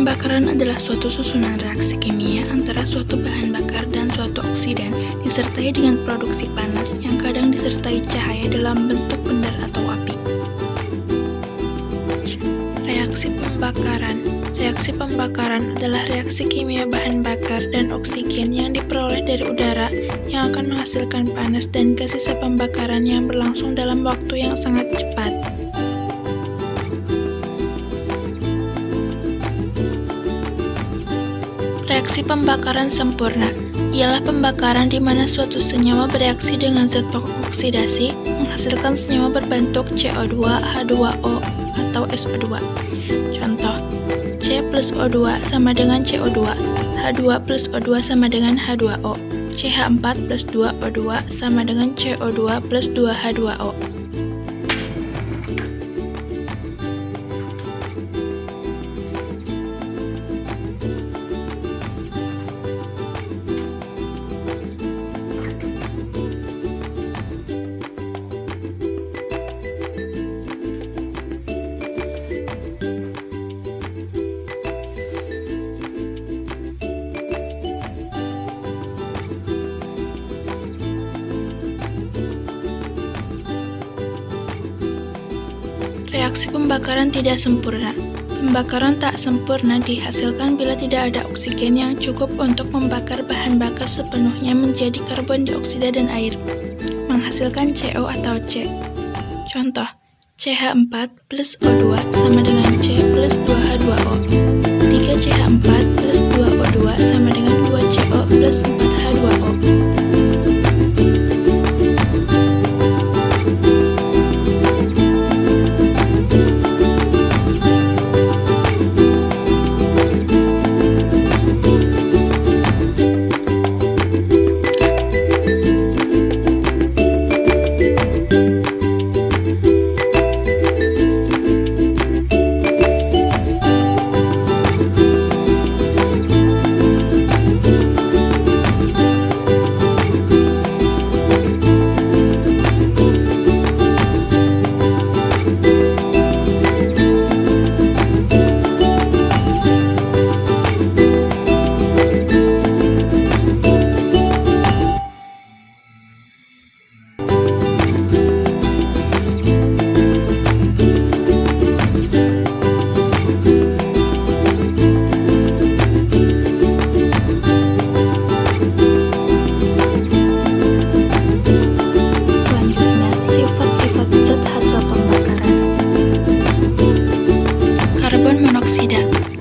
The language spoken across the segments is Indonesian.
Pembakaran adalah suatu susunan reaksi kimia antara suatu bahan bakar dan suatu oksidan, disertai dengan produksi panas yang kadang disertai cahaya dalam bentuk bendar atau api. Reaksi pembakaran. Reaksi pembakaran adalah reaksi kimia bahan bakar dan oksigen yang diperoleh dari udara yang akan menghasilkan panas dan gas sisa pembakaran yang berlangsung dalam waktu yang sangat cepat. Reaksi pembakaran sempurna ialah pembakaran di mana suatu senyawa bereaksi dengan zat pokok oksidasi menghasilkan senyawa berbentuk CO2, H2O, atau SO2. Contoh, C plus O2 sama dengan CO2, H2 plus O2 sama dengan H2O, CH4 plus 2O2 sama dengan CO2 plus 2H2O. Reaksi pembakaran tidak sempurna. Pembakaran tak sempurna dihasilkan bila tidak ada oksigen yang cukup untuk membakar bahan bakar sepenuhnya menjadi karbon dioksida dan air, menghasilkan CO atau C. Contoh, CH4 plus O2 sama dengan C plus 2H2O. 3CH4 plus 2O2 sama dengan 2CO plus 4H2O.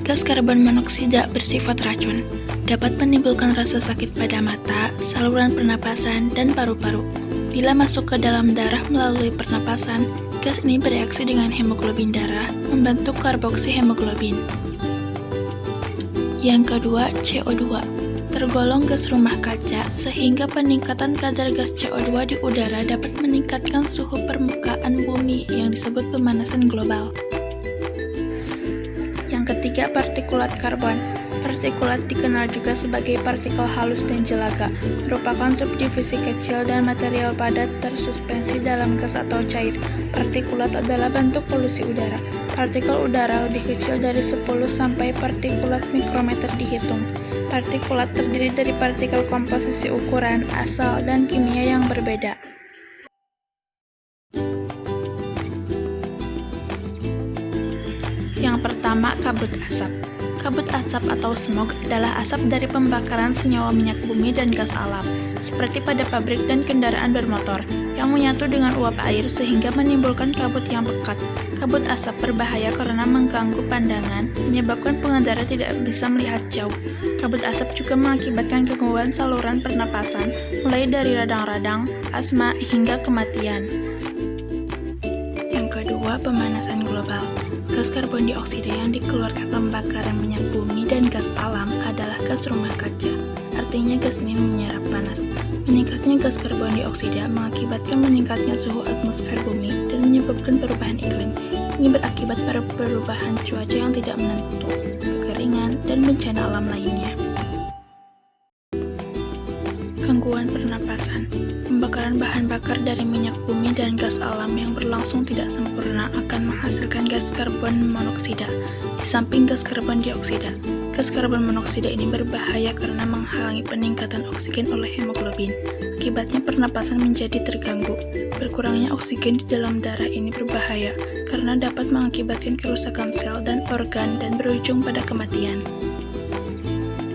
Gas karbon monoksida bersifat racun, dapat menimbulkan rasa sakit pada mata, saluran pernapasan, dan paru-paru. Bila masuk ke dalam darah melalui pernapasan, gas ini bereaksi dengan hemoglobin darah, membentuk karboksi hemoglobin. Yang kedua, CO2. Tergolong gas rumah kaca, sehingga peningkatan kadar gas CO2 di udara dapat meningkatkan suhu permukaan bumi yang disebut pemanasan global. Yang ketiga, partikulat karbon. Partikulat dikenal juga sebagai partikel halus dan jelaga, merupakan subdivisi kecil dan material padat tersuspensi dalam gas atau cair. Partikulat adalah bentuk polusi udara. Partikel udara lebih kecil dari 10 sampai partikulat mikrometer dihitung. Partikulat terdiri dari partikel komposisi ukuran, asal, dan kimia yang berbeda. Yang pertama, kabut asap. Kabut asap atau smog adalah asap dari pembakaran senyawa minyak bumi dan gas alam, seperti pada pabrik dan kendaraan bermotor, yang menyatu dengan uap air sehingga menimbulkan kabut yang pekat. Kabut asap berbahaya karena mengganggu pandangan, menyebabkan pengendara tidak bisa melihat jauh. Kabut asap juga mengakibatkan gangguan saluran pernapasan, mulai dari radang-radang, asma, hingga kematian. Yang kedua, pemanasan global. Gas karbon dioksida yang dikeluarkan pembakaran minyak bumi dan gas alam adalah gas rumah kaca. Artinya gas ini menyerap panas. Meningkatnya gas karbon dioksida mengakibatkan meningkatnya suhu atmosfer bumi dan menyebabkan perubahan iklim. Ini berakibat pada perubahan cuaca yang tidak menentu, kekeringan, dan bencana alam lainnya. Gangguan pernapasan. Pembakaran bahan bakar kanker dari minyak bumi dan gas alam yang berlangsung tidak sempurna akan menghasilkan gas karbon monoksida, di samping gas karbon dioksida. Gas karbon monoksida ini berbahaya karena menghalangi peningkatan oksigen oleh hemoglobin. Akibatnya pernapasan menjadi terganggu. Berkurangnya oksigen di dalam darah ini berbahaya karena dapat mengakibatkan kerusakan sel dan organ dan berujung pada kematian.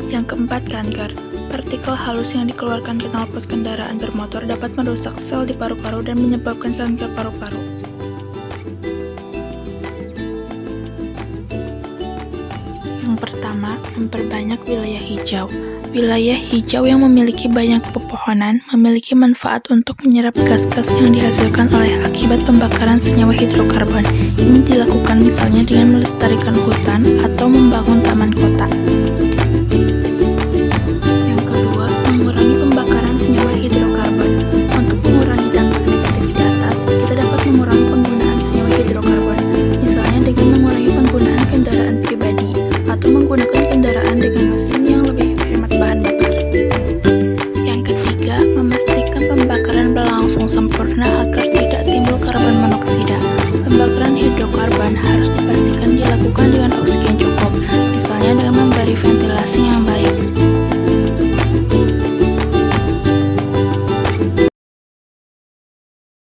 Yang keempat, kanker. Partikel halus yang dikeluarkan knalpot kendaraan bermotor dapat merusak sel di paru-paru dan menyebabkan kanker paru-paru. Yang pertama, memperbanyak wilayah hijau. Wilayah hijau yang memiliki banyak pepohonan memiliki manfaat untuk menyerap gas-gas yang dihasilkan oleh akibat pembakaran senyawa hidrokarbon. Ini dilakukan misalnya dengan melestarikan hutan atau membangun taman kota.